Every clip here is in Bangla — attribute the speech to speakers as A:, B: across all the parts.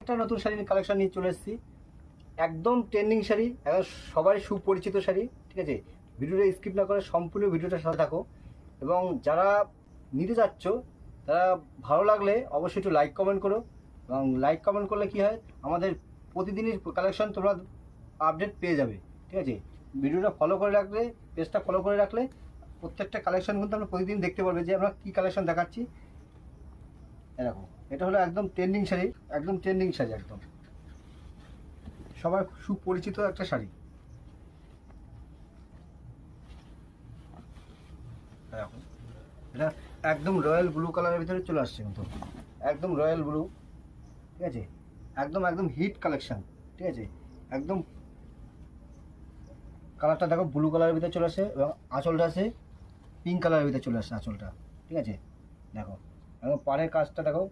A: আরেকটা নতুন শাড়ির কালেকশন নিয়ে চলে এসেছি। একদম ট্রেন্ডিং শাড়ি, একদম সবাই সুপরিচিত শাড়ি। ঠিক আছে, ভিডিওটা স্কিপ না করে সম্পূর্ণ ভিডিওটার সাথে থাকো। এবং যারা নিতে যাচ্ছ তারা ভালো লাগলে অবশ্যই একটু লাইক কমেন্ট করো। এবং লাইক কমেন্ট করলে কী হয়, আমাদের প্রতিদিনের কালেকশন তোমরা আপডেট পেয়ে যাবে। ঠিক আছে, ভিডিওটা ফলো করে রাখলে, পেজটা ফলো করে রাখলে প্রত্যেকটা কালেকশন কিন্তু আমরা প্রতিদিন দেখতে পারবে যে আমরা কী কালেকশন দেখাচ্ছি। এরকম এটা হলো একদম ট্রেন্ডিং শাড়ি, একদম ট্রেন্ডিং শাড়ি, একদম সবার সুপরিচিত একটা শাড়ি। এরকম এটা একদম রয়্যাল ব্লু কালারের ভিতরে চলে আসছে, কিন্তু একদম রয়্যাল ব্লু। ঠিক আছে, একদম একদম হিট কালেকশন। ঠিক আছে, একদম কালারটা দেখো ব্লু কালারের ভিতরে চলে আসে এবং আঁচলটা আছে পিঙ্ক কালারের ভিতরে চলে আসছে আঁচলটা। ঠিক আছে, দেখো এবং পাড়ের কাজটা দেখো,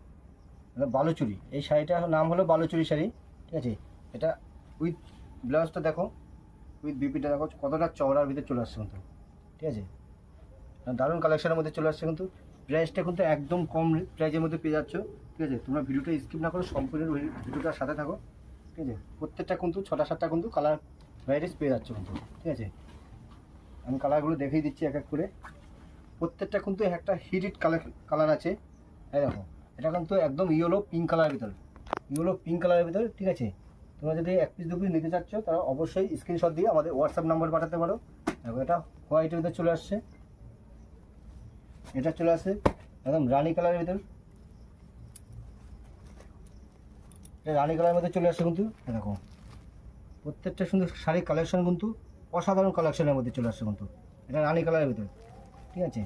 A: এটা বালুচুরি। এই শাড়িটার নাম হলো বালুচুরি শাড়ি। ঠিক আছে, এটা উইথ ব্লাউজটা দেখো, উইথ বিপিটা দেখো কতটা চওড়ার ভিতরে চলে আসছে কিন্তু। ঠিক আছে, দারুণ কালেকশনের মধ্যে চলে আসছে কিন্তু। প্রাইসটা কিন্তু একদম কম প্রাইসের মধ্যে পেয়ে যাচ্ছ। ঠিক আছে, তোমরা ভিডিওটা স্কিপ না করো, সম্পূর্ণ ভিডিওটার সাথে থাকো। ঠিক আছে, প্রত্যেকটা কিন্তু 6টা-7টা কিন্তু কালার ভ্যারাইটিস পেয়ে যাচ্ছ কিন্তু। ঠিক আছে, আমি কালারগুলো দেখিয়ে দিচ্ছি এক এক করে। প্রত্যেকটা কিন্তু একটা হিট কালার আছে। এই দেখো, এটা কিন্তু একদম ইয়েলো পিঙ্ক কালারের ভিতরে, ইয়েলো পিঙ্ক কালারের ভিতরে। ঠিক আছে, তোমরা যদি 1 পিস 2 পিস নিতে চাচ্ছ তারা অবশ্যই স্ক্রিনশট দিয়ে আমাদের হোয়াটসঅ্যাপ নাম্বার পাঠাতে পারো। দেখো এটা হোয়াইটের ভিতরে চলে আসছে, এটা চলে আসে একদম রানি কালারের ভিতর, এটা রানি কালারের মধ্যে চলে আসছে কিন্তু। দেখো প্রত্যেকটা সুন্দর শাড়ির কালেকশন কিন্তু অসাধারণ কালেকশনের মধ্যে চলে আসছে কিন্তু। এটা রানি কালারের ভিতর। ঠিক আছে,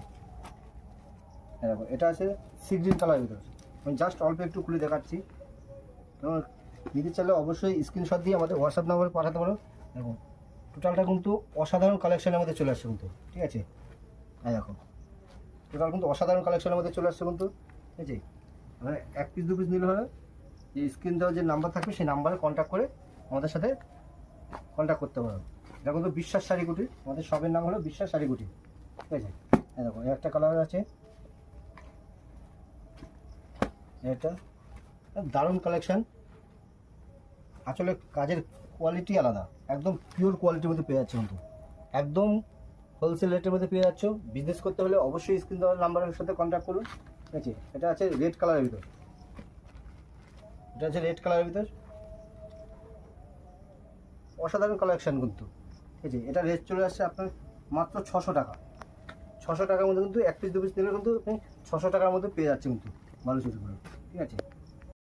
A: দেখো এটা আছে সি গ্রিন কালারের ভিতর। আমি জাস্ট অল্প একটু খুলে দেখাচ্ছি, তোমার নিতে চাইলে অবশ্যই স্ক্রিনশট দিয়ে আমাদের হোয়াটসঅ্যাপ নাম্বারে পাঠাতে পারো। দেখো টোটালটা কিন্তু অসাধারণ কালেকশনের মধ্যে চলে আসছে কিন্তু। ঠিক আছে, হ্যাঁ দেখো টোটাল কিন্তু অসাধারণ কালেকশনের মধ্যে চলে আসছে কিন্তু। ঠিক আছে, মানে 1 পিস 2 পিস নিলে হলে যে স্ক্রিন দেওয়া যে নাম্বার থাকবে সেই নাম্বারে কন্ট্যাক্ট করে আমাদের সাথে কন্ট্যাক্ট করতে পারো। এটা কিন্তু বিশ্বাস শাড়িগুটি, আমাদের শপের নাম হলো বিশ্বাস শাড়িগুটি। ঠিক আছে, হ্যাঁ দেখো একটা কালার আছে, এটা দারুণ কালেকশন। আসলে কাজের কোয়ালিটি আলাদা, একদম পিওর কোয়ালিটির মধ্যে পেয়ে যাচ্ছে কিন্তু। একদম হোলসেল রেটের মধ্যে পেয়ে যাচ্ছ। বিজনেস করতে হলে অবশ্যই স্ক্রিন দেওয়ার নাম্বারের সাথে কন্ট্যাক্ট করুন। ঠিক আছে, এটা আছে রেড কালারের ভিতর, এটা আছে রেড কালারের ভিতর, অসাধারণ কালেকশন কিন্তু। ঠিক আছে, এটা রেট চলে আসছে আপনার মাত্র 600 টাকা। 600 টাকার মধ্যে কিন্তু 1 পিস 2 পিস নিলে কিন্তু আপনি 600 টাকার মধ্যে পেয়ে যাচ্ছে কিন্তু বালুচুরিগুলো। ঠিক আছে।